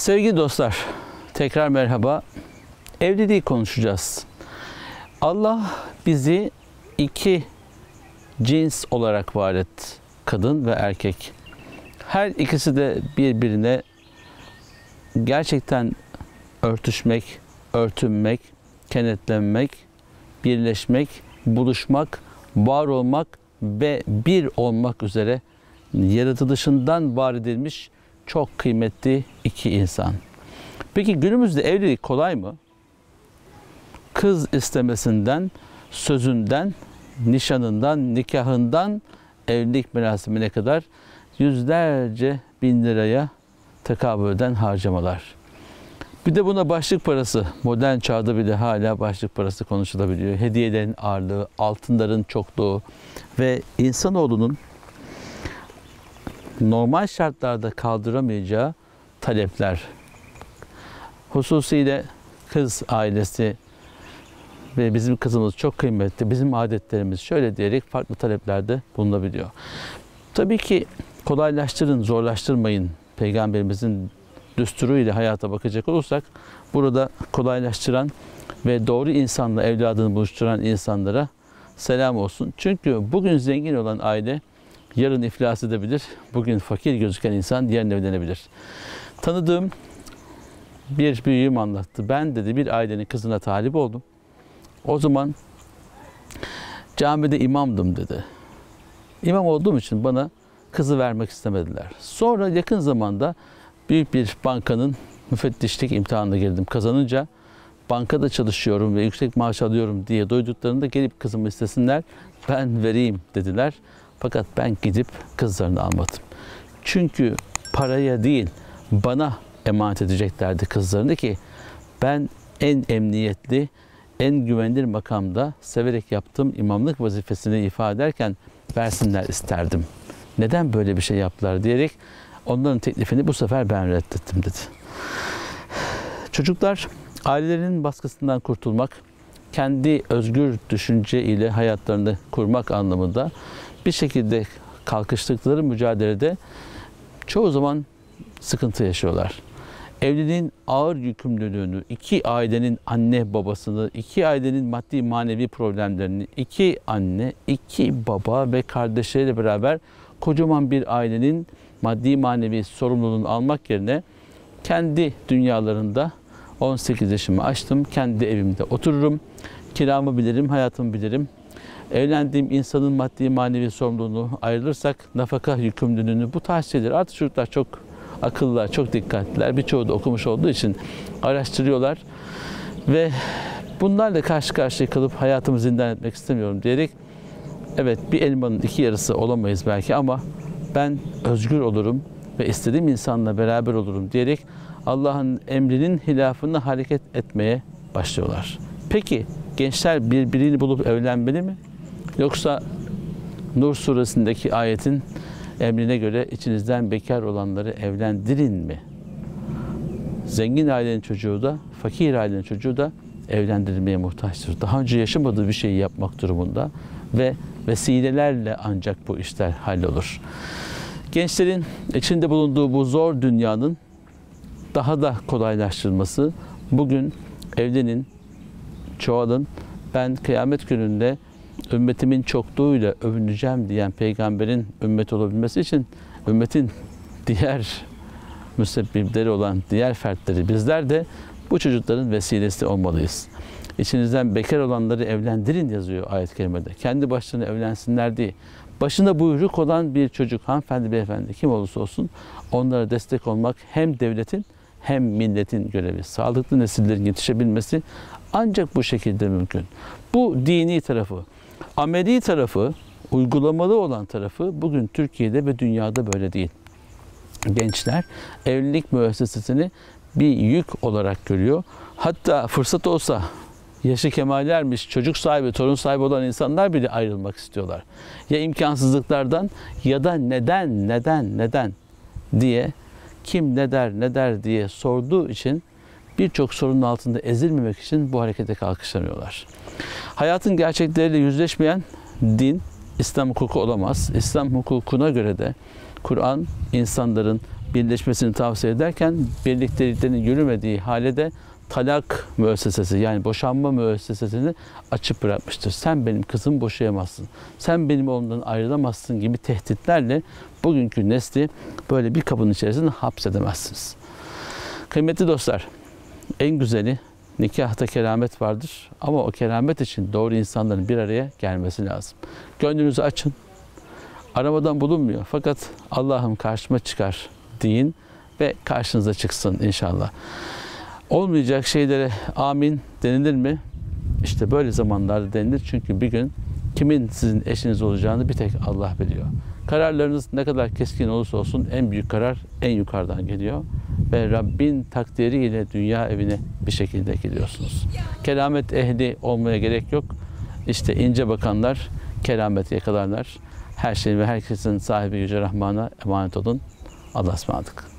Sevgili dostlar, tekrar merhaba. Evliliği konuşacağız. Allah bizi iki cins olarak var etti. Kadın ve erkek. Her ikisi de birbirine gerçekten örtüşmek, örtünmek, kenetlenmek, birleşmek, buluşmak, var olmak ve bir olmak üzere yaratılışından var edilmiş çok kıymetli iki insan. Peki günümüzde evlilik kolay mı? Kız istemesinden, sözünden, nişanından, nikahından evlilik merasimine kadar yüzlerce bin liraya tekabül eden harcamalar. Bir de buna başlık parası, modern çağda bile hala başlık parası konuşulabiliyor. Hediyelerin ağırlığı, altınların çokluğu ve insanoğlunun normal şartlarda kaldıramayacağı talepler. Hususiyle kız ailesi ve bizim kızımız çok kıymetli, bizim adetlerimiz şöyle diyerek farklı taleplerde bulunabiliyor. Tabii ki kolaylaştırın, zorlaştırmayın. Peygamberimizin düsturuyla hayata bakacak olursak burada kolaylaştıran ve doğru insanla evladını buluşturan insanlara selam olsun. Çünkü bugün zengin olan aile yarın iflas edebilir. Bugün fakir gözüken insan yarın evlenebilir. Tanıdığım bir büyüğüm anlattı. Ben dedi bir ailenin kızına talip oldum. O zaman camide imamdım dedi. İmam olduğum için bana kızı vermek istemediler. Sonra yakın zamanda büyük bir bankanın müfettişlik imtihanına girdim. Kazanınca bankada çalışıyorum ve yüksek maaş alıyorum diye duyduklarında gelip kızımı istesinler. Ben vereyim dediler. Fakat ben gidip kızlarını almadım. Çünkü paraya değil bana emanet edeceklerdi kızlarını ki ben en emniyetli, en güvenilir makamda severek yaptığım imamlık vazifesini ifade ederken versinler isterdim. Neden böyle bir şey yaptılar diyerek onların teklifini bu sefer ben reddettim dedi. Çocuklar ailelerinin baskısından kurtulmak, kendi özgür düşünce ile hayatlarını kurmak anlamında bir şekilde kalkıştıkları mücadelede çoğu zaman sıkıntı yaşıyorlar. Evliliğin ağır yükümlülüğünü, iki ailenin anne babasını, iki ailenin maddi manevi problemlerini, iki anne, iki baba ve kardeşleriyle beraber kocaman bir ailenin maddi manevi sorumluluğunu almak yerine kendi dünyalarında 18 yaşımı aştım, kendi evimde otururum, kiramı bilirim, hayatımı bilirim. Evlendiğim insanın maddi manevi sorumluluğunu ayrılırsak nafaka yükümlülüğünü bu tarz şeyler artık çocuklar çok akıllılar, çok dikkatliler. Birçoğu da okumuş olduğu için araştırıyorlar ve bunlarla karşı karşıya kalıp hayatımı zindan etmek istemiyorum diyerek evet bir elmanın iki yarısı olamayız belki ama ben özgür olurum ve istediğim insanla beraber olurum diyerek Allah'ın emrinin hilafına hareket etmeye başlıyorlar. Peki gençler birbirini bulup evlenmeli mi? Yoksa Nur suresindeki ayetin emrine göre içinizden bekar olanları evlendirin mi? Zengin ailenin çocuğu da, fakir ailenin çocuğu da evlendirilmeye muhtaçtır. Daha önce yaşamadığı bir şeyi yapmak durumunda ve vesilelerle ancak bu işler hallolur. Gençlerin içinde bulunduğu bu zor dünyanın daha da kolaylaştırılması, bugün evlenin, çoğalın, ben kıyamet gününde ümmetimin çokluğuyla övüneceğim diyen peygamberin ümmet olabilmesi için ümmetin diğer müsebbipleri olan diğer fertleri bizler de bu çocukların vesilesi olmalıyız. İçinizden bekar olanları evlendirin yazıyor ayet-i kerimede. Kendi başlarına evlensinler değil. Başında buyruk olan bir çocuk, hanımefendi, beyefendi kim olursa olsun onlara destek olmak hem devletin hem milletin görevi. Sağlıklı nesillerin yetişebilmesi ancak bu şekilde mümkün. Bu dini tarafı. Ameli tarafı, uygulamalı olan tarafı bugün Türkiye'de ve dünyada böyle değil. Gençler evlilik müessesesini bir yük olarak görüyor. Hatta fırsat olsa yaşı kemale ermiş, çocuk sahibi, torun sahibi olan insanlar bile ayrılmak istiyorlar. Ya imkansızlıklardan ya da neden diye kim ne der diye sorduğu için birçok sorunun altında ezilmemek için bu harekete kalkışamıyorlar. Hayatın gerçekleriyle yüzleşmeyen din İslam hukuku olamaz. İslam hukukuna göre de Kur'an insanların birleşmesini tavsiye ederken birlikteliklerinin yürümediği halde talak müessesesi yani boşanma müessesesini açıp bırakmıştır. Sen benim kızımı boşayamazsın, sen benim oğlumdan ayrılamazsın gibi tehditlerle bugünkü nesli böyle bir kabın içerisinde hapsedemezsiniz. Kıymetli dostlar, en güzeli nikahta keramet vardır ama o keramet için doğru insanların bir araya gelmesi lazım. Gönlünüzü açın. Aramadan bulunmuyor fakat Allah'ım karşıma çıkar deyin ve karşınıza çıksın inşallah. Olmayacak şeylere amin denilir mi? İşte böyle zamanlarda denilir çünkü bir gün kimin sizin eşiniz olacağını bir tek Allah biliyor. Kararlarınız ne kadar keskin olursa olsun en büyük karar en yukarıdan geliyor ve Rabbin takdiriyle dünya evine bir şekilde gidiyorsunuz. Keramet ehli olmaya gerek yok. İşte ince bakanlar kerameti yakalarlar. Her şeyin ve herkesin sahibi Yüce Rahman'a emanet olun. Allah'a ısmarladık.